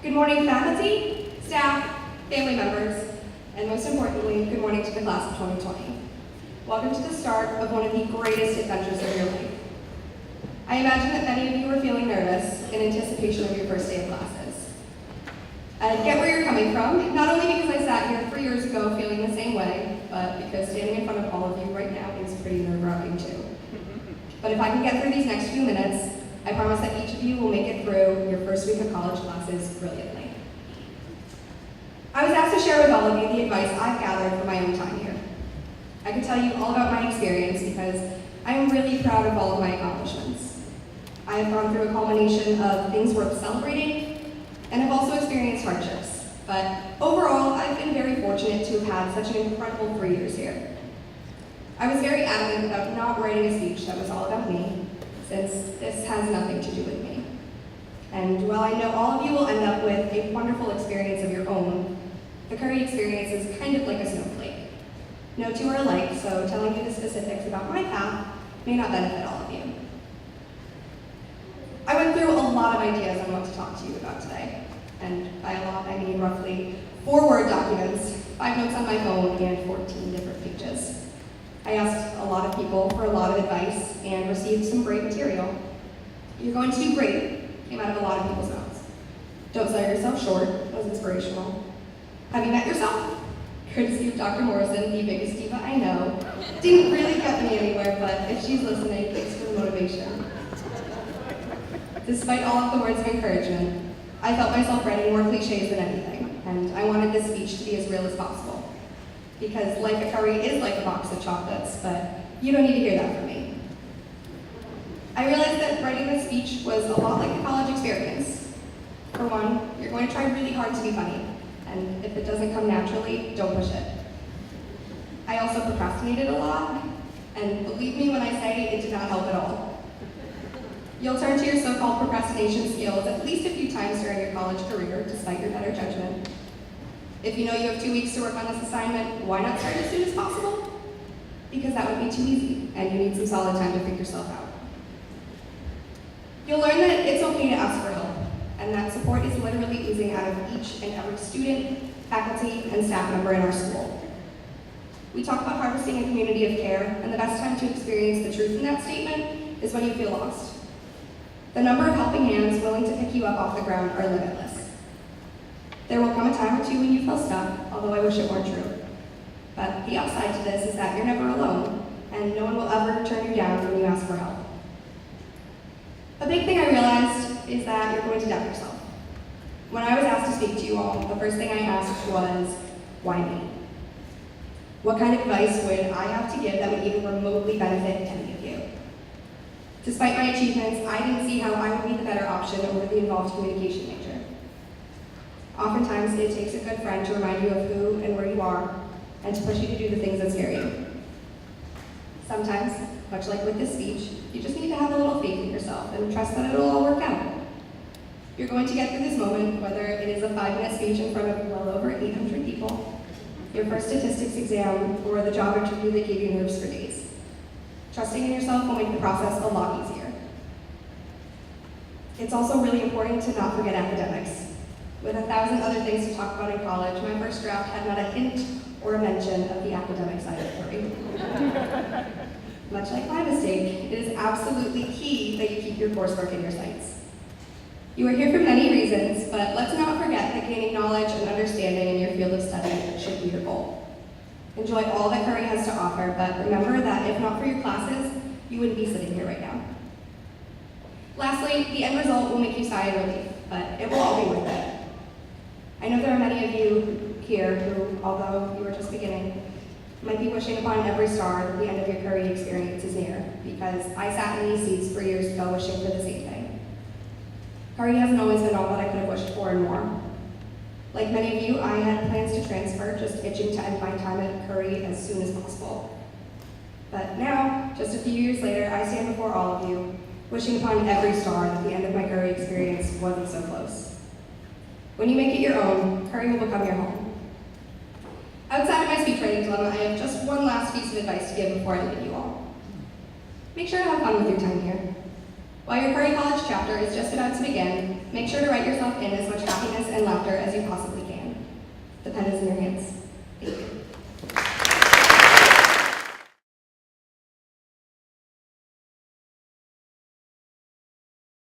Good morning, faculty, staff, family members, and most importantly, good morning to the class of 2020. Welcome to the start of one of the greatest adventures of your life. I imagine that many of you are feeling nervous in anticipation of your first day of classes. I get where you're coming from, not only because I sat here 3 years ago feeling the same way, but because standing in front of all of you right now is pretty nerve-wracking too. But if I can get through these next few minutes, I promise that each of you will make it through your first week of college classes brilliantly. I was asked to share with all of you the advice I've gathered from my own time here. I could tell you all about my experience because I am really proud of all of my accomplishments. I have gone through a culmination of things worth celebrating and have also experienced hardships. But overall, I've been very fortunate to have had such an incredible 3 years here. I was very adamant about not writing a speech that was all about me, since this has nothing to do with me. And while I know all of you will end up with a wonderful experience of your own, the Curry experience is kind of like a snowflake. No two are alike, so telling you the specifics about my path may not benefit all of you. I went through a lot of ideas on what to talk to you about today. And by a lot, I mean roughly 4 Word documents, 5 notes on my phone, and 14 different pages. I asked a lot of people for a lot of advice and received some great material. "You're going to do great," came out of a lot of people's mouths. "Don't sell yourself short," was inspirational. "Have you met yourself?" Courtesy of Dr. Morrison, the biggest diva I know. Didn't really get me anywhere, but if she's listening, thanks for the motivation. Despite all of the words of encouragement, I felt myself writing more cliches than anything, and I wanted this speech to be as real as possible. Because life at Curry is like a box of chocolates, but you don't need to hear that from me. I realized that writing this speech was a lot like a college experience. For one, you're going to try really hard to be funny, and if it doesn't come naturally, don't push it. I also procrastinated a lot, and believe me when I say it did not help at all. You'll turn to your so-called procrastination skills at least a few times during your college career, despite your better judgment. If you know you have 2 weeks to work on this assignment, why not start as soon as possible? Because that would be too easy, and you need some solid time to figure yourself out. You'll learn that it's okay to ask for help, and that support is literally oozing out of each and every student, faculty, and staff member in our school. We talk about harvesting a community of care, and the best time to experience the truth in that statement is when you feel lost. The number of helping hands willing to pick you up off the ground are limitless. There will come a time or two when you feel stuck, although I wish it weren't true. But the upside to this is that you're never alone, and no one will ever turn you down when you ask for help. A big thing I realized is that you're going to doubt yourself. When I was asked to speak to you all, the first thing I asked was, why me? What kind of advice would I have to give that would even remotely benefit any of you? Despite my achievements, I didn't see how I would be the better option over the involved communication major. Oftentimes, it takes a good friend to remind you of who and where you are, and to push you to do the things that scare you. Sometimes, much like with this speech, you just need to have a little faith in yourself and trust that it'll all work out. You're going to get through this moment, whether it is a 5-minute speech in front of well over 800 people, your first statistics exam, or the job interview that gave you nerves for days. Trusting in yourself will make the process a lot easier. It's also really important to not forget academics. With 1,000 other things to talk about in college, my first draft had not a hint or a mention of the academic side of Curry. Much like my mistake, it is absolutely key that you keep your coursework in your sights. You are here for many reasons, but let's not forget that gaining knowledge and understanding in your field of study should be your goal. Enjoy all that Curry has to offer, but remember that if not for your classes, you wouldn't be sitting here right now. Lastly, the end result will make you sigh in relief, but it will all be worth it. I know there are many of you here who, although you are just beginning, might be wishing upon every star that the end of your Curry experience is near, because I sat in these seats 3 years ago wishing for the same thing. Curry hasn't always been all that I could have wished for and more. Like many of you, I had plans to transfer, just itching to end my time at Curry as soon as possible. But now, just a few years later, I stand before all of you, wishing upon every star that the end of my Curry experience wasn't so close. When you make it your own, Curry will become your home. Outside of my speech writing dilemma, I have just one last piece of advice to give before I leave you all. Make sure to have fun with your time here. While your Curry College chapter is just about to begin, make sure to write yourself in as much happiness and laughter as you possibly can.